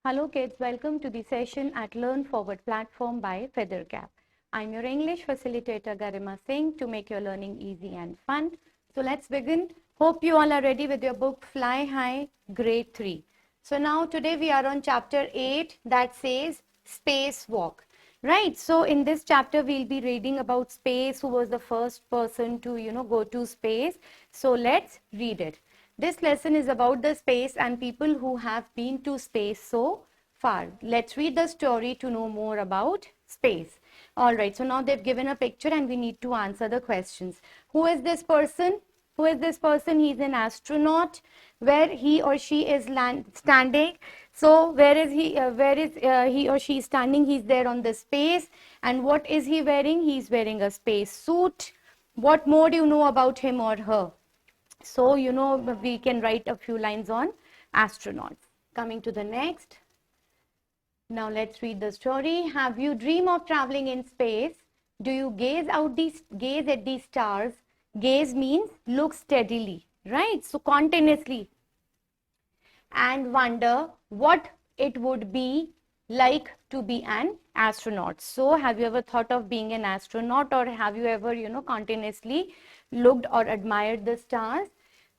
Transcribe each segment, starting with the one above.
Hello kids, welcome to the session at Learn Forward platform by Feathercap. I'm your English facilitator Garima Singh to make your learning easy and fun. So let's begin. Hope you all are ready with your book Fly High Grade 3. So now today we are on chapter 8 that says Spacewalk. Right, so in this chapter we'll be reading about space, who was the first person to go to space. So let's read it. This lesson is about the space and people who have been to space so far. Let's read the story to know more about space. All right, so now they've given a picture and we need to answer the questions. Who is this person? Who is this person? He's an astronaut. Where he or she is standing. So where is he? He or she standing? He's there on the space. And what is he wearing? He's wearing a space suit. What more do you know about him or her? So, we can write a few lines on astronauts. Coming to the next. Now let's read the story. Have you dream of traveling in space? Do you gaze at the stars? Gaze means look steadily, right? So continuously. And wonder what it would be like to be an astronaut. So have you ever thought of being an astronaut, or have you ever, continuously looked or admired the stars?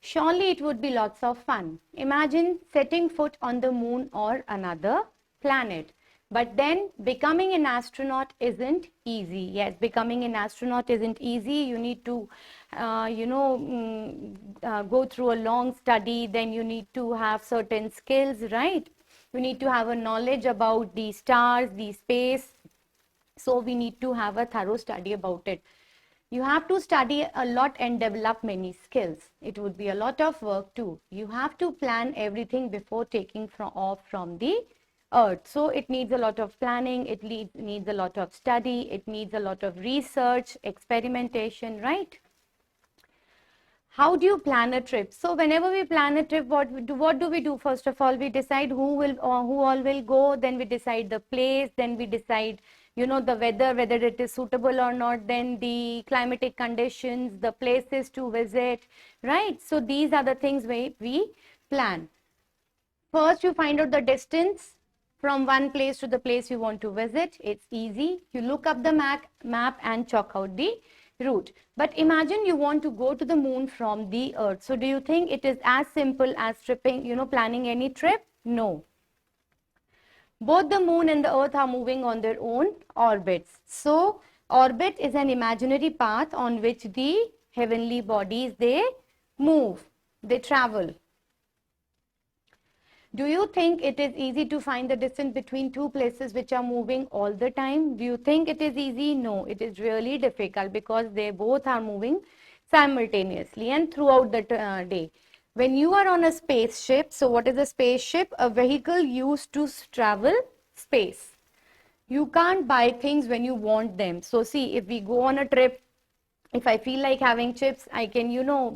Surely it would be lots of fun. Imagine setting foot on the moon or another planet. But then becoming an astronaut isn't easy. Yes, becoming an astronaut isn't easy. You need to, go through a long study. Then you need to have certain skills, right? You need to have a knowledge about the stars, the space. So we need to have a thorough study about it. You have to study a lot and develop many skills. It would be a lot of work too. You have to plan everything before taking off from the Earth. So it needs a lot of planning, it needs a lot of study, it needs a lot of research, experimentation, right? How do you plan a trip? So whenever we plan a trip, what do we do? First of all, we decide who all will go, then we decide the place, then we decide the weather, whether it is suitable or not, then the climatic conditions, the places to visit, right? So these are the things we plan. First, you find out the distance from one place to the place you want to visit. It's easy. You look up the map and chalk out the route. But imagine you want to go to the moon from the Earth. So do you think it is as simple as planning any trip? No. Both the moon and the Earth are moving on their own orbits. So orbit is an imaginary path on which the heavenly bodies, they move, they travel. Do you think it is easy to find the distance between two places which are moving all the time? Do you think it is easy? No, it is really difficult because they both are moving simultaneously and throughout the day. When you are on a spaceship, so what is a spaceship? A vehicle used to travel space. You can't buy things when you want them. So see, if we go on a trip, if I feel like having chips, I can,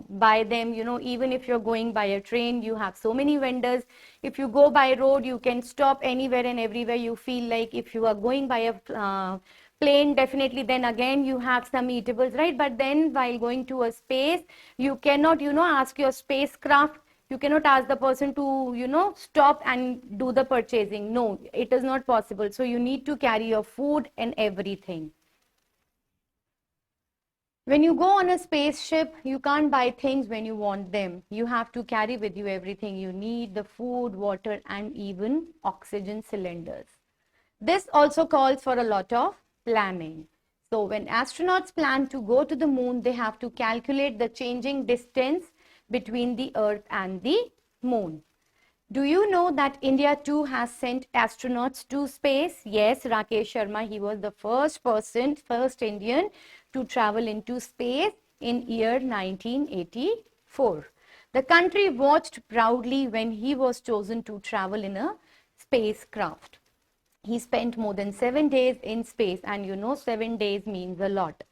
buy them, even if you're going by a train, you have so many vendors. If you go by road, you can stop anywhere and everywhere you feel like. If you are going by a plane, definitely then again you have some eatables, right? But then while going to a space, you cannot, ask your spacecraft, you cannot ask the person to, stop and do the purchasing. No, it is not possible. So you need to carry your food and everything. When you go on a spaceship, you can't buy things when you want them. You have to carry with you everything you need, the food, water, and even oxygen cylinders. This also calls for a lot of planning. So when astronauts plan to go to the moon, they have to calculate the changing distance between the Earth and the moon. Do you know that India too has sent astronauts to space? Yes, Rakesh Sharma, he was the first Indian to travel into space in year 1984. The country watched proudly when he was chosen to travel in a spacecraft. He spent more than 7 days in space, and 7 days means a lot.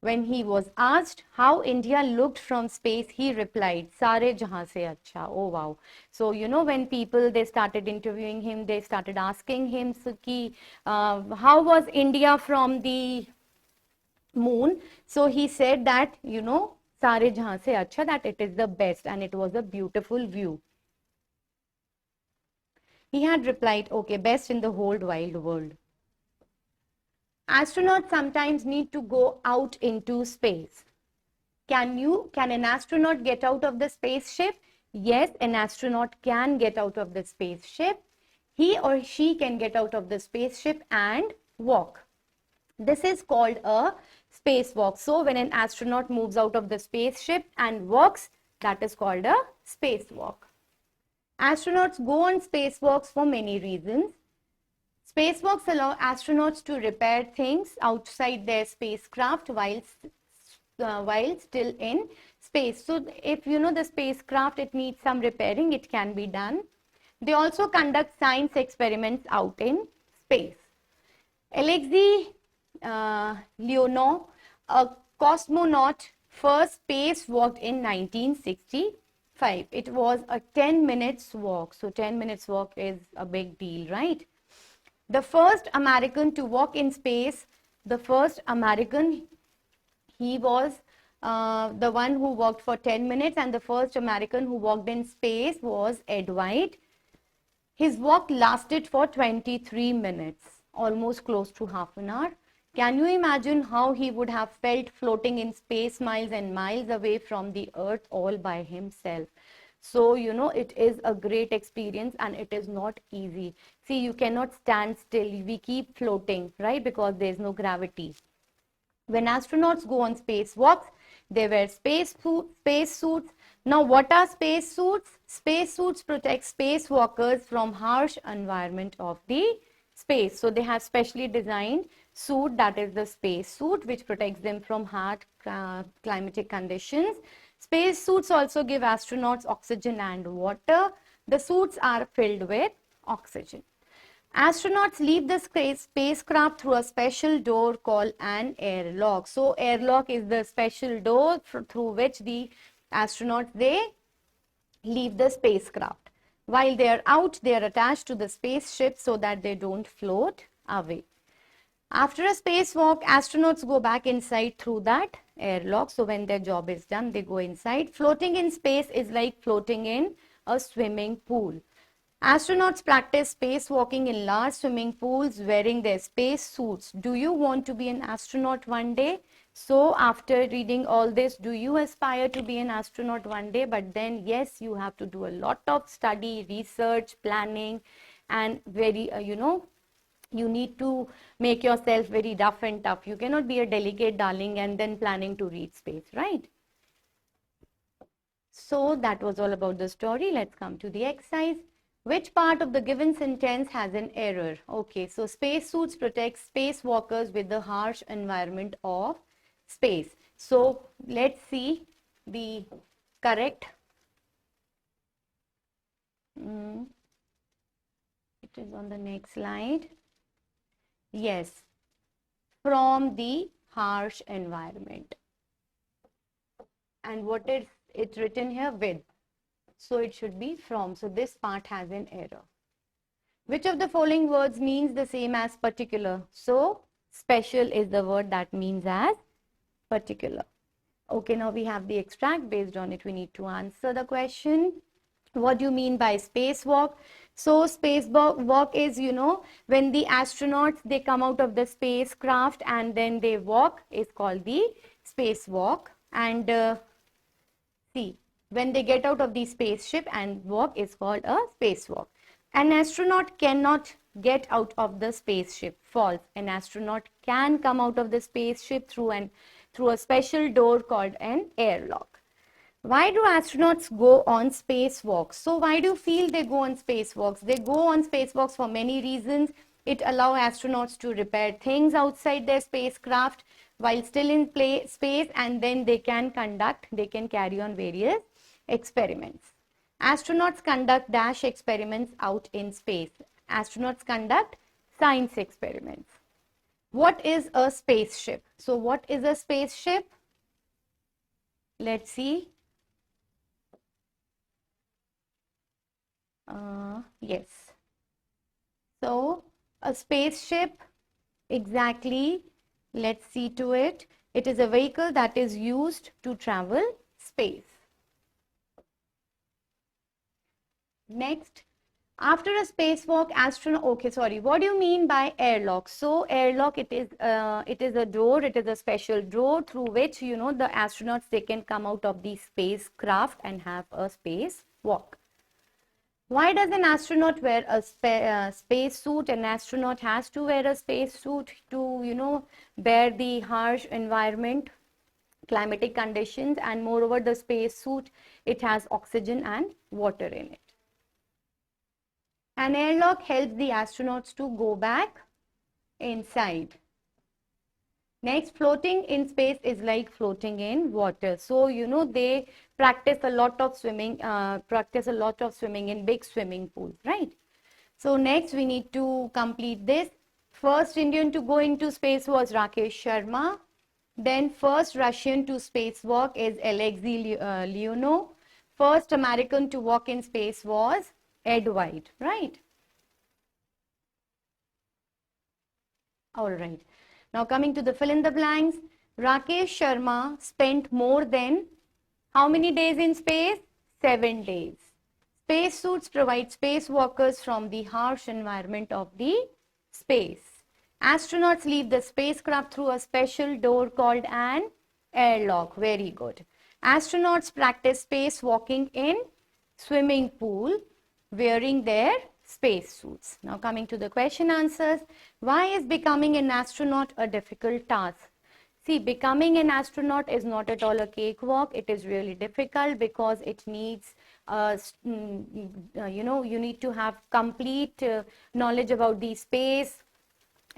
When he was asked how India looked from space, he replied, "Sare jahan se acha." Oh wow. So, when people, they started interviewing him, they started asking him, how was India from the moon? So he said that, "Sare jahan se acha," that it is the best and it was a beautiful view. He had replied, okay, best in the whole wide world. Astronauts sometimes need to go out into space. Can an astronaut get out of the spaceship? Yes, an astronaut can get out of the spaceship. He or she can get out of the spaceship and walk. This is called a spacewalk. So when an astronaut moves out of the spaceship and walks, that is called a spacewalk. Astronauts go on spacewalks for many reasons. Spacewalks allow astronauts to repair things outside their spacecraft while still in space. So if the spacecraft, it needs some repairing, it can be done. They also conduct science experiments out in space. Alexei Leonov, a cosmonaut, first spacewalked in 1965. It was a 10 minutes walk. So 10 minutes walk is a big deal, right? The first American to walk in space, the first American, he was the one who walked for 10 minutes, and the first American who walked in space was Ed White. His walk lasted for 23 minutes, almost close to half an hour. Can you imagine how he would have felt floating in space miles and miles away from the earth all by himself? So, it is a great experience and it is not easy. See, you cannot stand still. We keep floating, right? Because there is no gravity. When astronauts go on spacewalks, they wear space suits. Now, what are space suits? Space suits protect spacewalkers from harsh environment of the space. So, they have specially designed suit, that is the space suit, which protects them from hard climatic conditions. Space suits also give astronauts oxygen and water. The suits are filled with oxygen. Astronauts leave the spacecraft through a special door called an airlock. So airlock is the special door through which the astronauts, they leave the spacecraft. While they are out, they are attached to the spaceship so that they don't float away. After a spacewalk, astronauts go back inside through that airlock. So when their job is done, they go inside. Floating in space is like floating in a swimming pool. Astronauts practice spacewalking in large swimming pools wearing their space suits. Do you want to be an astronaut one day? So after reading all this, do you aspire to be an astronaut one day? But then, yes, you have to do a lot of study, research, planning, and very, you need to make yourself very rough and tough. You cannot be a delicate darling and then planning to reach space, right? So that was all about the story. Let's come to the exercise. Which part of the given sentence has an error? Okay, so spacesuits protect spacewalkers with the harsh environment of space. So let's see the correct. It is on the next slide. Yes, from the harsh environment. And what is it written here? With. So it should be from. So this part has an error. Which of the following words means the same as particular? So special is the word that means as particular. Okay, now we have the extract. Based on it, we need to answer the question. What do you mean by spacewalk? So spacewalk is, when the astronauts, they come out of the spacecraft and then they walk, is called the spacewalk. And see, when they get out of the spaceship and walk is called a spacewalk. An astronaut cannot get out of the spaceship. False. An astronaut can come out of the spaceship through a special door called an airlock. Why do astronauts go on spacewalks? So why do you feel they go on spacewalks? They go on spacewalks for many reasons. It allows astronauts to repair things outside their spacecraft while still in space, and then they can carry on various experiments. Astronauts conduct dash experiments out in space. Astronauts conduct science experiments. What is a spaceship? So what is a spaceship? Let's see. Yes. So a spaceship, exactly, let's see to it. It is a vehicle that is used to travel space. Next, After a spacewalk, astronaut. Okay, sorry. What do you mean by airlock? So airlock, it is a door. It is a special door through which the astronauts, they can come out of the spacecraft and have a space walk. Why does an astronaut wear a space suit? An astronaut has to wear a space suit to bear the harsh environment, climatic conditions, and moreover the space suit, it has oxygen and water in it. An airlock helps the astronauts to go back inside. Next, floating in space is like floating in water. So, they practice a lot of swimming, in big swimming pools, right? So, next we need to complete this. First Indian to go into space was Rakesh Sharma. Then first Russian to spacewalk is Alexei Leonov. First American to walk in space was Ed White, right? All right. Now coming to the fill in the blanks, Rakesh Sharma spent more than how many days in space? 7 days. Spacesuits provide spacewalkers from the harsh environment of the space. Astronauts leave the spacecraft through a special door called an airlock. Very good. Astronauts practice spacewalking in swimming pool wearing their spacesuits. Now coming to the question answers. Why is becoming an astronaut a difficult task? See, becoming an astronaut is not at all a cakewalk. It is really difficult because it needs, you need to have complete knowledge about the space,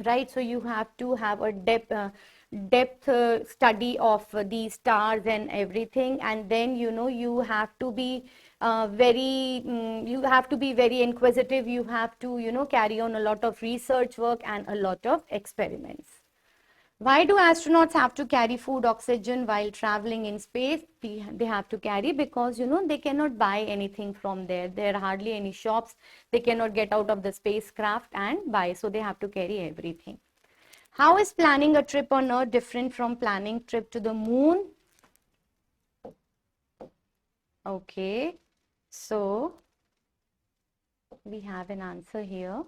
right? So you have to have a depth study of the stars and everything, and then you have to be very inquisitive. You have to carry on a lot of research work and a lot of experiments. Why do astronauts have to carry food, oxygen while traveling in space? They have to carry because they cannot buy anything from there. There are hardly any shops. They cannot get out of the spacecraft and buy, so they have to carry everything. How is planning a trip on Earth different from planning trip to the moon? Okay, so we have an answer here.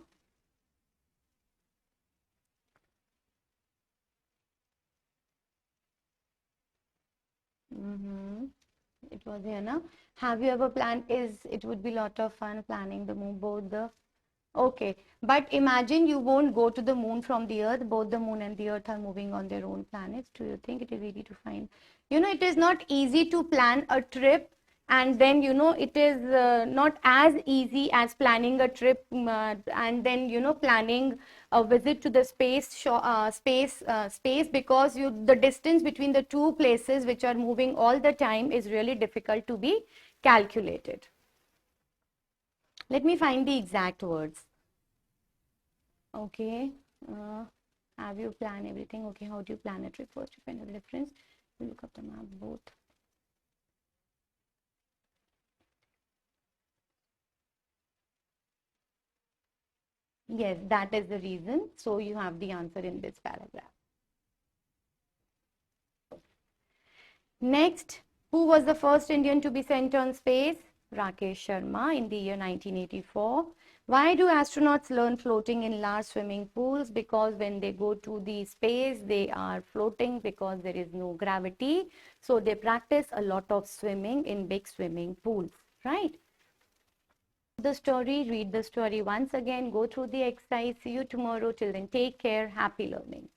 It was here now. Have you ever planned? It would be a lot of fun planning the moon, both the. Okay, but imagine you won't go to the moon from the Earth. Both the moon and the Earth are moving on their own planets. Do you think it is easy to find? It is not easy to plan a trip, and then it is not as easy as planning a trip and then planning a visit to the space because the distance between the two places which are moving all the time is really difficult to be calculated. Let me find the exact words. Okay. Have you planned everything? Okay. How do you plan a trip? First, you find out the difference. You look up the map, both. Yes, that is the reason. So you have the answer in this paragraph. Next, who was the first Indian to be sent on space? Rakesh Sharma in the year 1984. Why do astronauts learn floating in large swimming pools? Because when they go to the space, they are floating because there is no gravity. So they practice a lot of swimming in big swimming pools, right? The story, read the story once again, go through the exercise. See you tomorrow. Till then, take care. Happy learning.